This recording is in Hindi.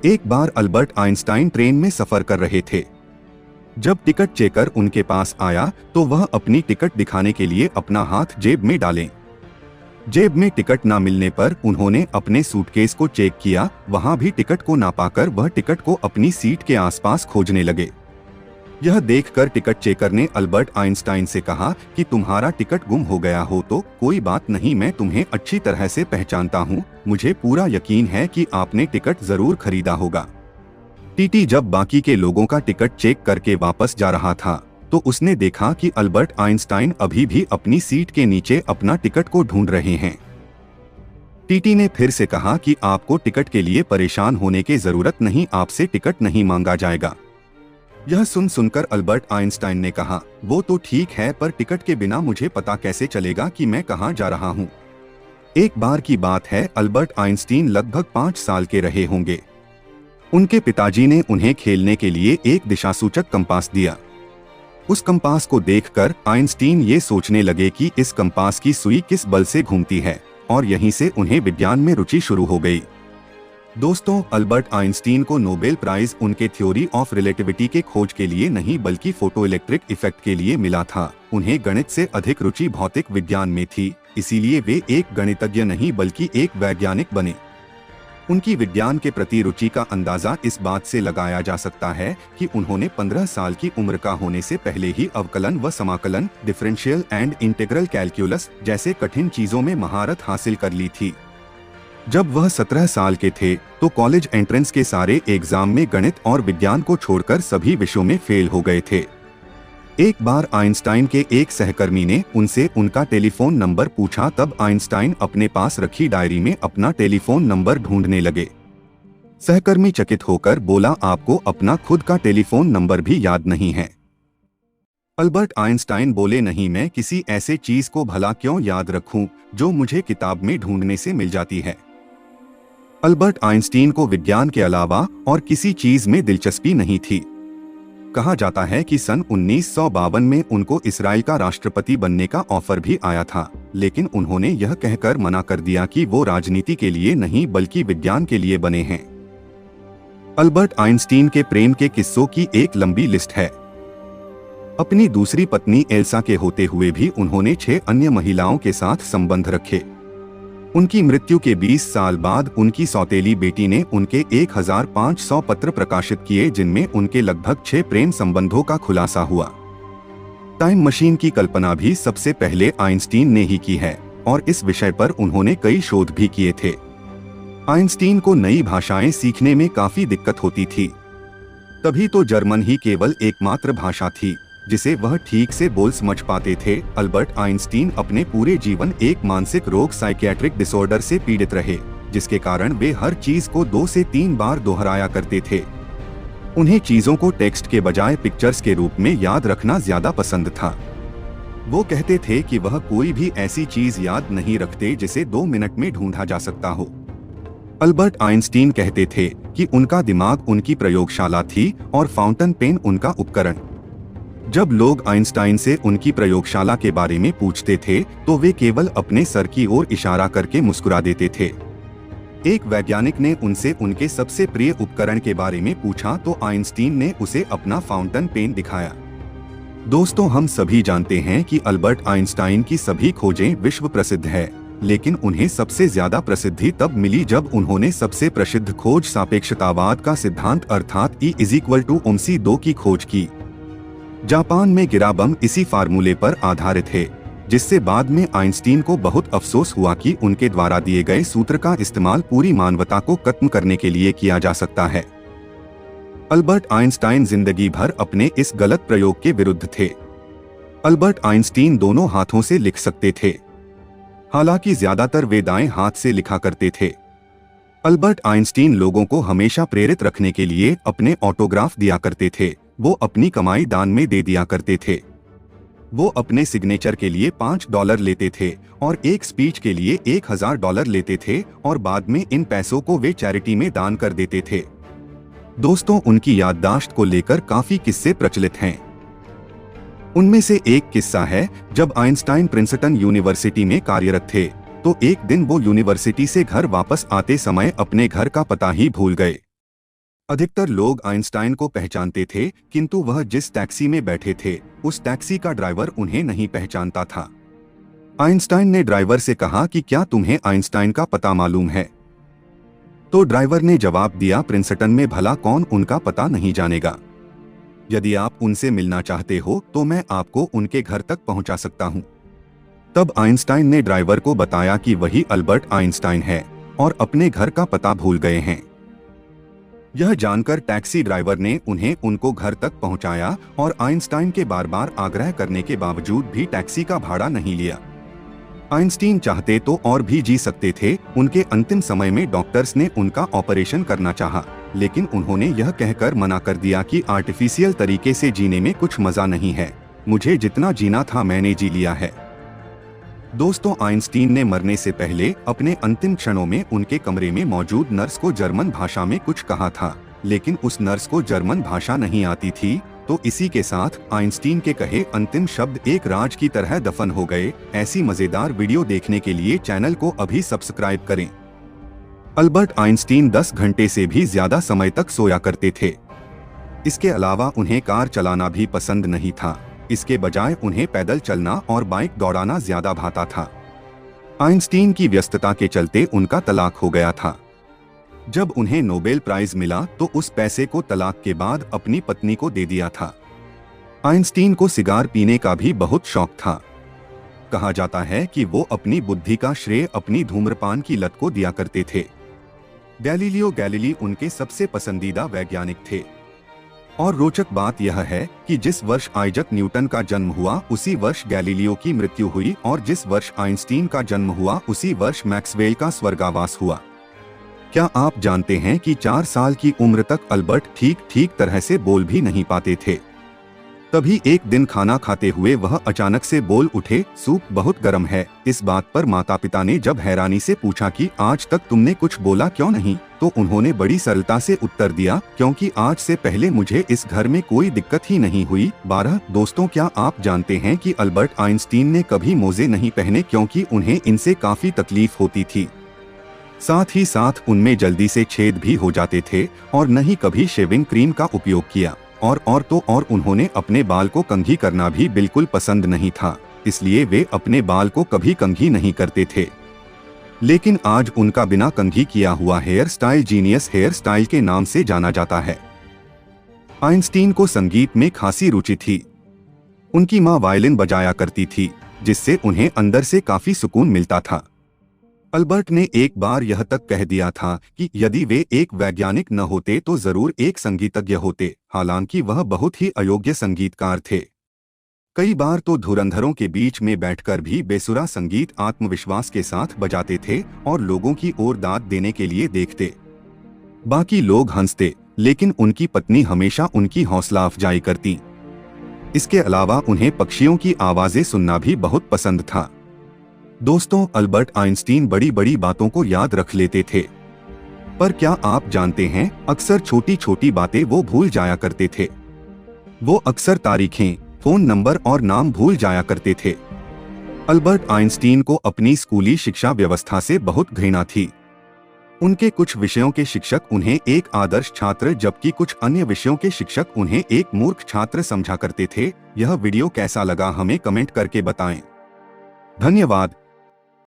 एक बार अल्बर्ट आइंस्टाइन ट्रेन में सफर कर रहे थे। जब टिकट चेकर उनके पास आया तो वह अपनी टिकट दिखाने के लिए अपना हाथ जेब में डालें। जेब में टिकट ना मिलने पर उन्होंने अपने सूटकेस को चेक किया, वहां भी टिकट को ना पाकर वह टिकट को अपनी सीट के आसपास खोजने लगे। यह देखकर टिकट चेकर ने अल्बर्ट आइंस्टाइन से कहा कि तुम्हारा टिकट गुम हो गया हो तो कोई बात नहीं, मैं तुम्हें अच्छी तरह से पहचानता हूँ, मुझे पूरा यकीन है कि आपने टिकट जरूर खरीदा होगा। टीटी जब बाकी के लोगों का टिकट चेक करके वापस जा रहा था तो उसने देखा कि अल्बर्ट आइंस्टाइन अभी भी अपनी सीट के नीचे अपना टिकट को ढूंढ रहे हैं। टीटी ने फिर से कहा कि आपको टिकट के लिए परेशान होने की जरूरत नहीं, आपसे टिकट नहीं मांगा जाएगा। यह सुनकर अल्बर्ट आइंस्टाइन ने कहा, वो तो ठीक है, पर टिकट के बिना मुझे पता कैसे चलेगा कि मैं कहाँ जा रहा हूँ। एक बार की बात है, अल्बर्ट आइंस्टीन लगभग 5 साल के रहे होंगे। उनके पिताजी ने उन्हें खेलने के लिए एक दिशासूचक कंपास दिया। उस कंपास को देखकर आइंस्टीन ये सोचने लगे कि इस कंपास की सुई किस बल से घूमती है, और यहीं से उन्हें विज्ञान में रुचि शुरू हो गई। दोस्तों, अल्बर्ट आइंस्टीन को नोबेल प्राइज उनके थ्योरी ऑफ रिलेटिविटी के खोज के लिए नहीं बल्कि फोटोइलेक्ट्रिक इफेक्ट के लिए मिला था। उन्हें गणित से अधिक रुचि भौतिक विज्ञान में थी, इसीलिए वे एक गणितज्ञ नहीं बल्कि एक वैज्ञानिक बने। उनकी विज्ञान के प्रति रुचि का अंदाजा इस बात से लगाया जा सकता है कि उन्होंने 15 साल की उम्र का होने से पहले ही अवकलन व समाकलन, डिफरेंशियल एंड इंटीग्रल कैलकुलस जैसे कठिन चीजों में महारत हासिल कर ली थी। जब वह 17 साल के थे तो कॉलेज एंट्रेंस के सारे एग्जाम में गणित और विज्ञान को छोड़कर सभी विषयों में फेल हो गए थे। एक बार आइंस्टाइन के एक सहकर्मी ने उनसे उनका टेलीफोन नंबर पूछा, तब आइंस्टाइन अपने पास रखी डायरी में अपना टेलीफोन नंबर ढूंढने लगे। सहकर्मी चकित होकर बोला, आपको अपना खुद का टेलीफोन नंबर भी याद नहीं है? अल्बर्ट आइंस्टाइन बोले, नहीं, मैं किसी ऐसे चीज को भला क्यों याद रखूं जो मुझे किताब में ढूंढने से मिल जाती है। अल्बर्ट आइंस्टीन को विज्ञान के अलावा और किसी चीज में दिलचस्पी नहीं थी। कहा जाता है कि सन 1952 में उनको इजराइल का राष्ट्रपति बनने का ऑफर भी आया था, लेकिन उन्होंने यह कहकर मना कर दिया कि वो राजनीति के लिए नहीं बल्कि विज्ञान के लिए बने हैं। अल्बर्ट आइंस्टीन के प्रेम के किस्सों की एक लंबी लिस्ट है। अपनी दूसरी पत्नी एल्सा के होते हुए भी उन्होंने 6 अन्य महिलाओं के साथ संबंध रखे। उनकी मृत्यु के 20 साल बाद उनकी सौतेली बेटी ने उनके 1500 पत्र प्रकाशित किए, जिनमें उनके लगभग 6 प्रेम संबंधों का खुलासा हुआ। टाइम मशीन की कल्पना भी सबसे पहले आइंस्टीन ने ही की है और इस विषय पर उन्होंने कई शोध भी किए थे। आइंस्टीन को नई भाषाएं सीखने में काफी दिक्कत होती थी। तभी तो जर्मन ही केवल एकमात्र भाषा थी जिसे वह ठीक से बोल समझ पाते थे। अल्बर्ट आइंस्टीन अपने पूरे जीवन एक मानसिक रोग साइकियाट्रिक डिसऑर्डर से पीड़ित रहे, जिसके कारण वे हर चीज को 2 से 3 बार दोहराया करते थे। उन्हें चीजों को टेक्स्ट के बजाय पिक्चर्स के रूप में याद रखना ज्यादा पसंद था। वो कहते थे कि वह कोई भी ऐसी चीज याद नहीं रखते जिसे 2 मिनट में ढूंढा जा सकता हो। अल्बर्ट आइंस्टीन कहते थे कि उनका दिमाग उनकी प्रयोगशाला थी और फाउंटेन पेन उनका उपकरण। जब लोग आइंस्टाइन से उनकी प्रयोगशाला के बारे में पूछते थे तो वे केवल अपने सर की ओर इशारा करके मुस्कुरा देते थे। एक वैज्ञानिक ने उनसे उनके सबसे प्रिय उपकरण के बारे में पूछा तो आइंस्टीन ने उसे अपना फाउंटेन पेन दिखाया। दोस्तों, हम सभी जानते हैं कि अल्बर्ट आइंस्टाइन की सभी खोजें विश्व प्रसिद्ध है, लेकिन उन्हें सबसे ज्यादा प्रसिद्धि तब मिली जब उन्होंने सबसे प्रसिद्ध खोज सापेक्षतावाद का सिद्धांत अर्थात E=mc² की खोज की। जापान में गिरा बम इसी फार्मूले पर आधारित है, जिससे बाद में आइंस्टीन को बहुत अफसोस हुआ कि उनके द्वारा दिए गए सूत्र का इस्तेमाल पूरी मानवता को खत्म करने के लिए किया जा सकता है। अल्बर्ट आइंस्टाइन जिंदगी भर अपने इस गलत प्रयोग के विरुद्ध थे। अल्बर्ट आइंस्टीन दोनों हाथों से लिख सकते थे, हालांकि ज्यादातर वे दाएं हाथ से लिखा करते थे। अल्बर्ट आइंस्टीन लोगों को हमेशा प्रेरित रखने के लिए अपने ऑटोग्राफ दिया करते थे। वो अपनी कमाई दान में दे दिया करते थे। वो अपने सिग्नेचर के लिए $5 लेते थे और एक स्पीच के लिए $1000 लेते थे और बाद में इन पैसों को वे चैरिटी में दान कर देते थे। दोस्तों, उनकी याददाश्त को लेकर काफी किस्से प्रचलित हैं। उनमें से एक किस्सा है, जब आइंस्टाइन प्रिंसटन यूनिवर्सिटी में कार्यरत थे तो एक दिन वो यूनिवर्सिटी से घर वापस आते समय अपने घर का पता ही भूल गए। अधिकतर लोग आइंस्टाइन को पहचानते थे, किंतु वह जिस टैक्सी में बैठे थे उस टैक्सी का ड्राइवर उन्हें नहीं पहचानता था। आइंस्टाइन ने ड्राइवर से कहा कि क्या तुम्हें आइंस्टाइन का पता मालूम है? तो ड्राइवर ने जवाब दिया, प्रिंसटन में भला कौन उनका पता नहीं जानेगा। यदि आप उनसे मिलना चाहते हो तो मैं आपको उनके घर तक पहुंचा सकता हूं। तब आइंस्टाइन ने ड्राइवर को बताया कि वही अल्बर्ट आइंस्टाइन है और अपने घर का पता भूल गए हैं। यह जानकर टैक्सी ड्राइवर ने उन्हें उनको घर तक पहुंचाया और आइंस्टाइन के बार बार आग्रह करने के बावजूद भी टैक्सी का भाड़ा नहीं लिया। आइंस्टीन चाहते तो और भी जी सकते थे। उनके अंतिम समय में डॉक्टर्स ने उनका ऑपरेशन करना चाहा, लेकिन उन्होंने यह कहकर मना कर दिया कि आर्टिफिशियल तरीके से जीने में कुछ मजा नहीं है, मुझे जितना जीना था मैंने जी लिया है। दोस्तों, आइंस्टीन ने मरने से पहले अपने अंतिम क्षणों में उनके कमरे में मौजूद नर्स को जर्मन भाषा में कुछ कहा था, लेकिन उस नर्स को जर्मन भाषा नहीं आती थी। तो इसी के साथ आइंस्टीन के कहे अंतिम शब्द एक राज की तरह दफन हो गए। ऐसी मजेदार वीडियो देखने के लिए चैनल को अभी सब्सक्राइब करें। अल्बर्ट आइंस्टीन 10 घंटे से भी ज्यादा समय तक सोया करते थे। इसके अलावा उन्हें कार चलाना भी पसंद नहीं था। इसके बजाय उन्हें पैदल चलना और बाइक दौड़ाना ज्यादा भाता था। आइंस्टीन की व्यस्तता के चलते उनका तलाक हो गया था। जब उन्हें नोबेल प्राइज मिला तो उस पैसे को तलाक के बाद अपनी पत्नी को दे दिया था। आइंस्टीन को सिगार पीने का भी बहुत शौक था। कहा जाता है कि वो अपनी बुद्धि का श्रेय अपनी धूम्रपान की लत को दिया करते थे। गैलीलियो गैलीली उनके सबसे पसंदीदा वैज्ञानिक थे। और रोचक बात यह है कि जिस वर्ष आइजक न्यूटन का जन्म हुआ उसी वर्ष गैलीलियो की मृत्यु हुई, और जिस वर्ष आइंस्टीन का जन्म हुआ उसी वर्ष मैक्सवेल का स्वर्गावास हुआ। क्या आप जानते हैं कि 4 साल की उम्र तक अल्बर्ट ठीक तरह से बोल भी नहीं पाते थे। तभी एक दिन खाना खाते हुए वह अचानक से बोल उठे, सूप बहुत गर्म है। इस बात पर माता पिता ने जब हैरानी से पूछा कि आज तक तुमने कुछ बोला क्यों नहीं, तो उन्होंने बड़ी सरलता से उत्तर दिया, क्योंकि आज से पहले मुझे इस घर में कोई दिक्कत ही नहीं हुई। 12 दोस्तों, क्या आप जानते हैं कि अल्बर्ट आइंस्टीन ने कभी मोजे नहीं पहने, क्योंकि उन्हें इनसे काफी तकलीफ होती थी। साथ ही साथ उनमें जल्दी से छेद भी हो जाते थे, और न ही कभी शेविंग क्रीम का उपयोग किया। और उन्होंने अपने बाल को कंघी करना भी बिल्कुल पसंद नहीं था, इसलिए वे अपने बाल को कभी कंघी नहीं करते थे। लेकिन आज उनका बिना कंघी किया हुआ hairstyle genius hairstyle के नाम से जाना जाता है। आइंस्टीन को संगीत में खासी रुचि थी। उनकी मां वायलिन बजाया करती थी, जिससे उन्हें अंदर से काफी सुकून मिलता था। अल्बर्ट ने एक बार यह तक कह दिया था कि यदि वे एक वैज्ञानिक न होते तो जरूर एक संगीतज्ञ होते। हालांकि वह बहुत ही अयोग्य संगीतकार थे। कई बार तो धुरंधरों के बीच में बैठकर भी बेसुरा संगीत आत्मविश्वास के साथ बजाते थे और लोगों की ओर दाद देने के लिए देखते। बाकी लोग हंसते, लेकिन उनकी पत्नी हमेशा उनकी हौसला अफजाई करती। इसके अलावा उन्हें पक्षियों की आवाजें सुनना भी बहुत पसंद था। दोस्तों, अल्बर्ट आइंस्टीन बड़ी बड़ी बातों को याद रख लेते थे, पर क्या आप जानते हैं, अक्सर छोटी छोटी बातें वो भूल जाया करते थे। वो अक्सर तारीखें, फोन नंबर और नाम भूल जाया करते थे। अल्बर्ट आइंस्टीन को अपनी स्कूली शिक्षा व्यवस्था से बहुत घृणा थी। उनके कुछ विषयों के शिक्षक उन्हें एक आदर्श छात्र, जबकि कुछ अन्य विषयों के शिक्षक उन्हें एक मूर्ख छात्र समझा करते थे। यह वीडियो कैसा लगा हमें कमेंट करके बताएं। धन्यवाद।